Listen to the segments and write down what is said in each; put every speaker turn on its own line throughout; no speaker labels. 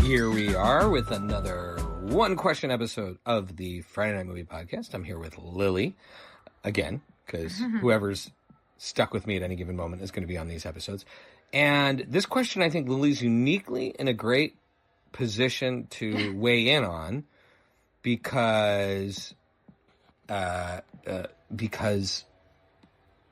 Here we are with another one question episode of the Friday Night Movie Podcast. I'm here with Lily again, because whoever's stuck with me at any given moment is going to be on these episodes. And this question, I think Lily's uniquely in a great position to weigh in on because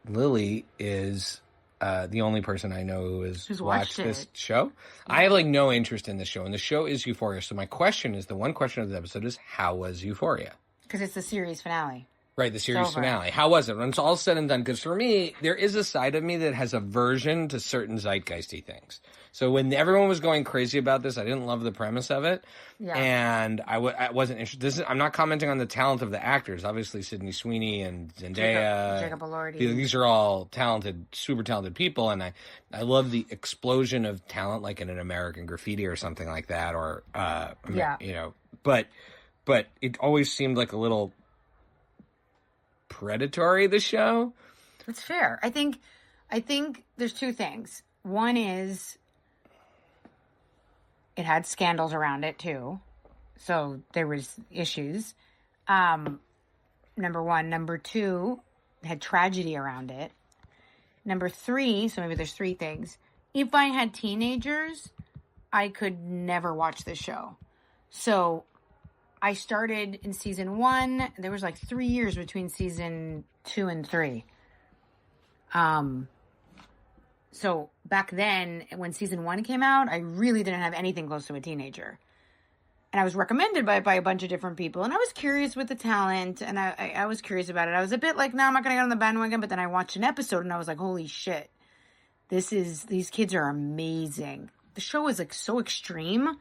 Lily is the only person I know who has watched this show. Yeah. I have no interest in this show, and the show is Euphoria. So my question is, the one question of the episode is, how was Euphoria?
Because it's the series finale.
Right, the series finale. How was it? When it's all said and done, because for me, there is a side of me that has aversion to certain zeitgeisty things. So when everyone was going crazy about this, I didn't love the premise of it. Yeah. And I wasn't interested. I'm not commenting on the talent of the actors. Obviously, Sydney Sweeney and Zendaya.
Jacob Elordi.
These are all talented, super talented people. And I love the explosion of talent, like in an American Graffiti or something like that. Or, but it always seemed like a little predatory, the show.
It's fair. I think there's two things. One is it had scandals around it too, so there was issues. Number one. Number two, it had tragedy around it. Number three, so maybe there's three things. If I had teenagers, I could never watch this show. So I started in season 1. There was 3 years between season 2 and 3. So back then, when season 1 came out, I really didn't have anything close to a teenager. And I was recommended by a bunch of different people. And I was curious with the talent, and I was curious about it. I was a bit like, no, I'm not going to get on the bandwagon. But then I watched an episode, and I was like, holy shit. These kids are amazing. The show is so extreme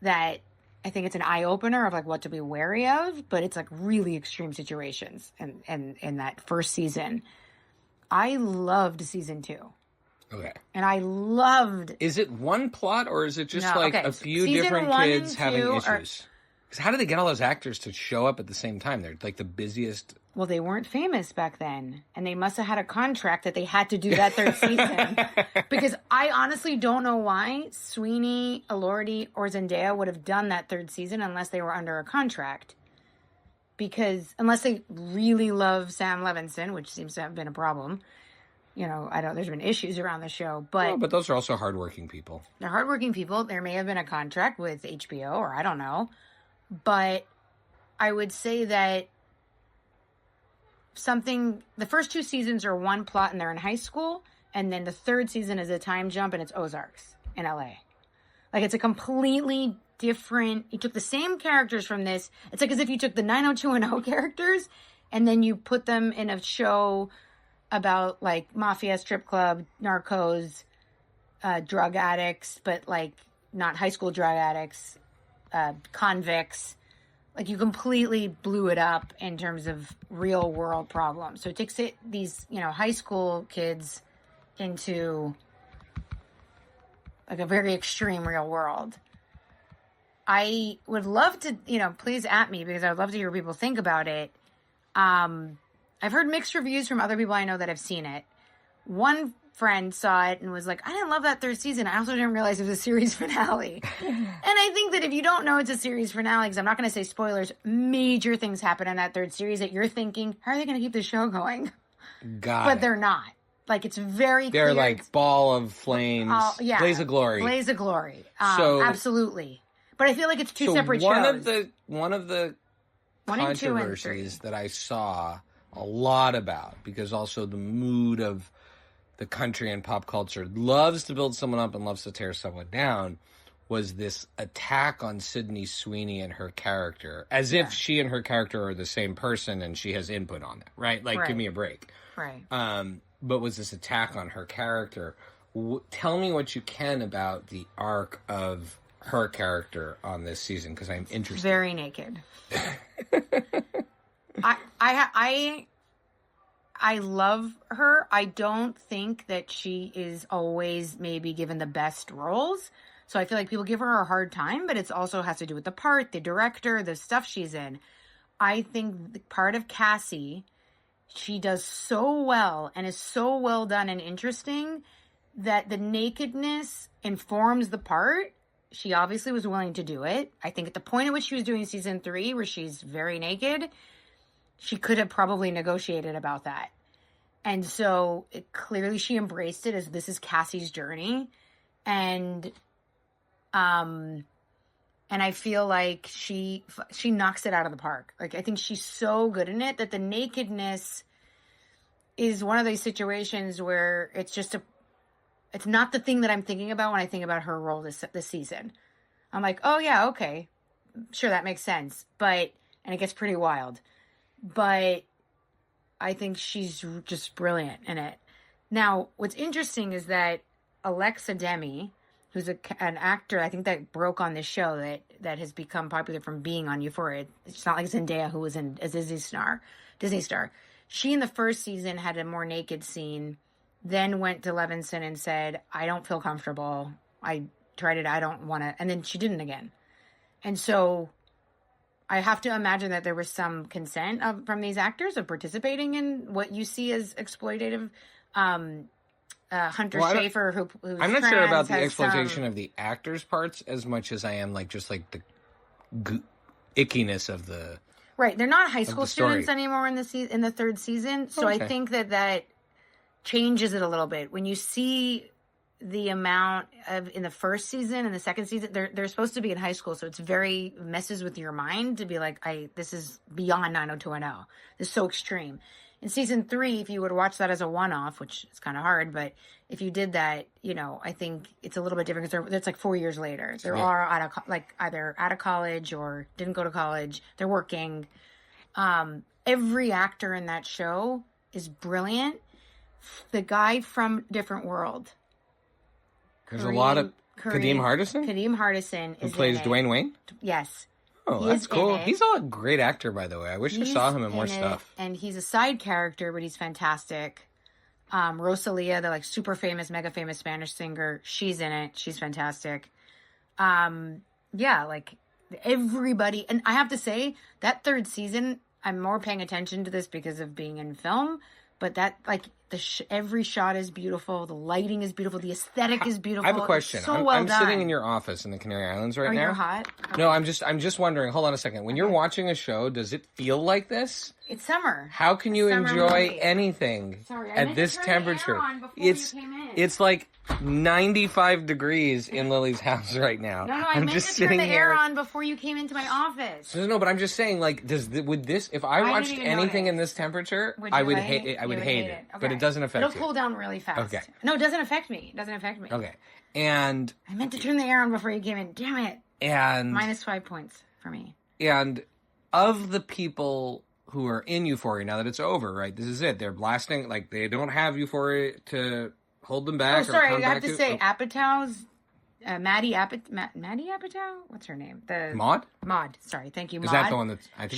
that I think it's an eye-opener of what to be wary of, but it's really extreme situations. And in that first season, I loved season 2.
Okay.
And I loved...
Is it one plot, or is it just a few different kids having issues? Because how did they get all those actors to show up at the same time? They're the busiest...
Well, they weren't famous back then, and they must have had a contract that they had to do that third season. Because I honestly don't know why Sweeney, Elordi, or Zendaya would have done that third season unless they were under a contract. Because unless they really love Sam Levinson, which seems to have been a problem, there's been issues around the show. But
those are also hardworking people.
They're hardworking people. There may have been a contract with HBO, or I don't know. But I would say that the first 2 seasons are one plot and they're in high school, and then the third season is a time jump and it's Ozarks in LA. It's a completely different... You took the same characters from this. It's as if you took the 90210 characters and then you put them in a show about mafia, strip club, narcos, drug addicts, but not high school drug addicts, convicts. You completely blew it up in terms of real world problems. So it takes these, high school kids into a very extreme real world. I would love to, please at me, because I would love to hear what people think about it. I've heard mixed reviews from other people I know that have seen it. One friend saw it and was like, I didn't love that third season. I also didn't realize it was a series finale. And I think that if you don't know it's a series finale, because I'm not going to say spoilers, major things happen in that third series that you're thinking, how are they going to keep the show going? But they're not. It's very clear.
They're ball of flames. Blaze of glory.
Blaze of glory. Absolutely. But I feel like it's two separate shows.
One of the controversies that I saw a lot about, because also the mood of the country and pop culture loves to build someone up and loves to tear someone down, was this attack on Sydney Sweeney and her character, as if she and her character are the same person and she has input on it, right? Give me a break.
Right.
But was this attack on her character? Tell me what you can about the arc of her character on this season, because I'm interested.
Very naked. I love her. I don't think that she is always maybe given the best roles. So I feel like people give her a hard time, but it also has to do with the part, the director, the stuff she's in. I think the part of Cassie, she does so well and is so well done and interesting that the nakedness informs the part she obviously was willing to do it. I think at the point at which she was doing season 3, where she's very naked, she could have probably negotiated about that. And so clearly she embraced it as this is Cassie's journey. And I feel like she knocks it out of the park. Like, I think she's so good in it that the nakedness is one of those situations where it's not the thing that I'm thinking about when I think about her role this season. I'm like, oh yeah, okay, sure, that makes sense. And it gets pretty wild. But I think she's just brilliant in it. Now, what's interesting is that Alexa Demi, who's an actor, I think that broke on this show that has become popular from being on Euphoria. It's not like Zendaya, who was a Disney star. She, in the first season, had a more naked scene, then went to Levinson and said, I don't feel comfortable. I tried it. I don't want to. And then she didn't again. And so I have to imagine that there was some consent from these actors of participating in what you see as exploitative. Hunter Schafer, who's
I'm not sure about the exploitation of the actors' parts as much as I am just the ickiness of the.
Right, they're not high school students anymore in the third season, so okay. I think that changes it a little bit. When you see the amount of in the first season and the second season, they're supposed to be in high school, so it's very messes with your mind to be like, this is beyond 90210. This is so extreme. In season 3, if you would watch that as a one-off, which is kind of hard, but if you did that, I think it's a little bit different because it's like 4 years later. They're all either out of college or didn't go to college. They're working. Every actor in that show is brilliant. The guy from Different World.
There's a lot of Kadeem Hardison?
Kadeem Hardison is
who plays Dwayne Wayne?
Yes.
Oh, that's cool. He's a great actor, by the way. I wish I saw him in more stuff.
And he's a side character, but he's fantastic. Rosalia, the super famous, mega famous Spanish singer, she's in it. She's fantastic. Everybody. And I have to say, that third season, I'm more paying attention to this because of being in film. But that, every shot is beautiful. The lighting is beautiful. The aesthetic is beautiful.
I have a question. I'm sitting in your office in the Canary Islands right now.
You're hot? Okay.
No, I'm just wondering. Hold on a second. When you're watching a show, does it feel like this?
It's summer.
How can you enjoy anything at this temperature? It's like 95 degrees in Lily's house right now.
No, I meant to turn the air on before you came into my office.
No, but I'm just saying, if I watched anything in this temperature, I would hate it. I would hate it. Okay. But it doesn't affect you.
It'll cool down really fast.
Okay.
No, it doesn't affect me.
Okay. And
I meant to turn the air on before you came in. Damn it.
And
-5 points for me.
And of the people who are in Euphoria now that it's over, right? This is it. They're blasting. They don't have Euphoria to hold them back.
Oh, sorry. I have to say, Apatow's Maddie Apatow. What's her name?
Maud.
Sorry, thank you.
Is that the one that's? I think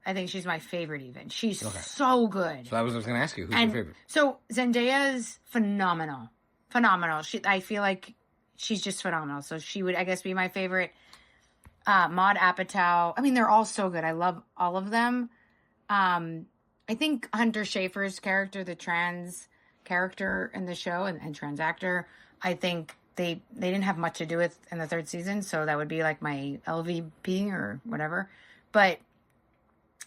I think she's my favorite. Even she's so good.
So that was what I was going to ask you. Who's your favorite?
So Zendaya's phenomenal. I feel like she's just phenomenal. So she would, I guess, be my favorite. Maud Apatow. I mean, they're all so good. I love all of them. I think Hunter Schafer's character, the trans character in the show and trans actor, I think they didn't have much to do with in the third season, so that would be my LVP or whatever. But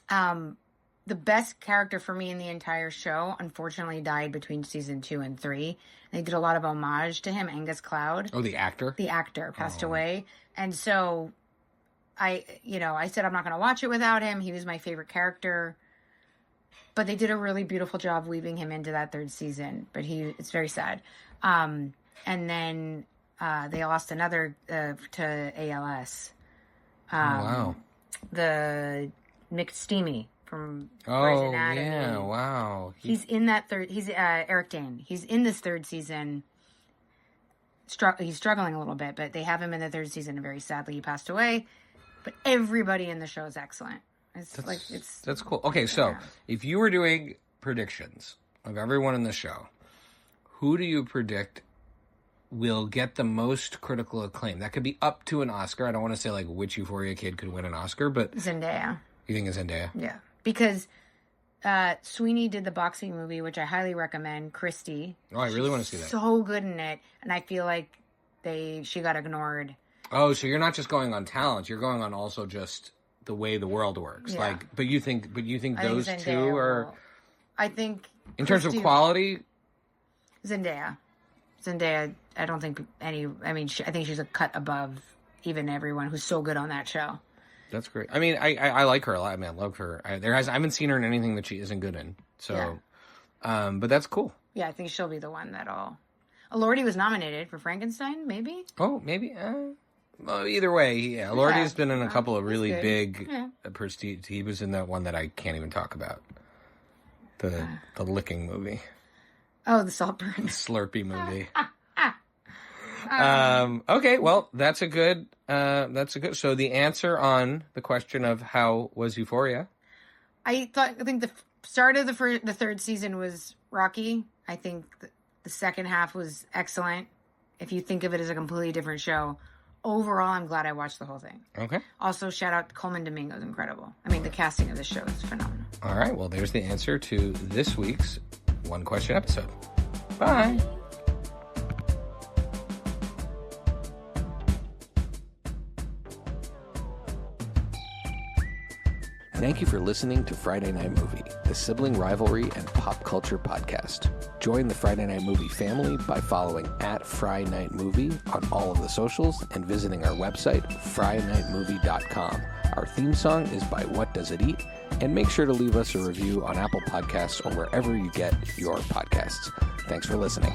the best character for me in the entire show, unfortunately, died between season 2 and 3. They did a lot of homage to him, Angus Cloud.
Oh, the actor?
The actor passed away. And so I said I'm not going to watch it without him. He was my favorite character. But they did a really beautiful job weaving him into that third season. But it's very sad. And then they lost another to ALS.
Wow.
The Nick Steamy from Grey's Anatomy.
Oh, yeah, wow.
He's in that third... He's Eric Dane. He's in this third season. He's struggling a little bit, but they have him in the third season, and very sadly he passed away. But everybody in the show is excellent. That's
cool. Okay, so if you were doing predictions of everyone in the show, who do you predict will get the most critical acclaim? That could be up to an Oscar. I don't want to say which Euphoria kid could win an Oscar, but
Zendaya.
You think it's Zendaya?
Yeah, because Sweeney did the boxing movie, which I highly recommend. Christy.
Oh, I really want to see that.
So good in it, and I feel like she got ignored.
Oh, so you're not just going on talent; you're going on also just the way the world works.
Yeah.
Like, but you think those
think
two are?
I think
In terms of quality,
Zendaya, I don't think any. I mean, I think she's a cut above even everyone who's so good on that show.
That's great. I mean, I like her a lot. I mean, I love her. I haven't seen her in anything that she isn't good in. So, but that's cool.
Yeah, I think she'll be the one that'll. Lordy was nominated for Frankenstein, maybe.
Oh, maybe. Well, either way, yeah. Lordy's been in a couple of really big prestige. He was in that one that I can't even talk about. The licking movie.
Oh, the Saltburn.
Slurpee movie. Okay, well, that's a good. So the answer on the question of how was Euphoria? I
think the start of the third season was rocky. I think the second half was excellent. If you think of it as a completely different show, overall, I'm glad I watched the whole thing. Okay. Also, shout out Coleman Domingo's incredible. I mean, the casting of the show is phenomenal.
All right, well, there's the answer to this week's One Question episode. Bye. Thank you for listening to Friday Night Movie, the sibling rivalry and pop culture podcast. Join the Friday Night Movie family by following @FriNightMovie on all of the socials and visiting our website, FriNightMovie.com. Our theme song is by What Does It Eat? And make sure to leave us a review on Apple Podcasts or wherever you get your podcasts. Thanks for listening.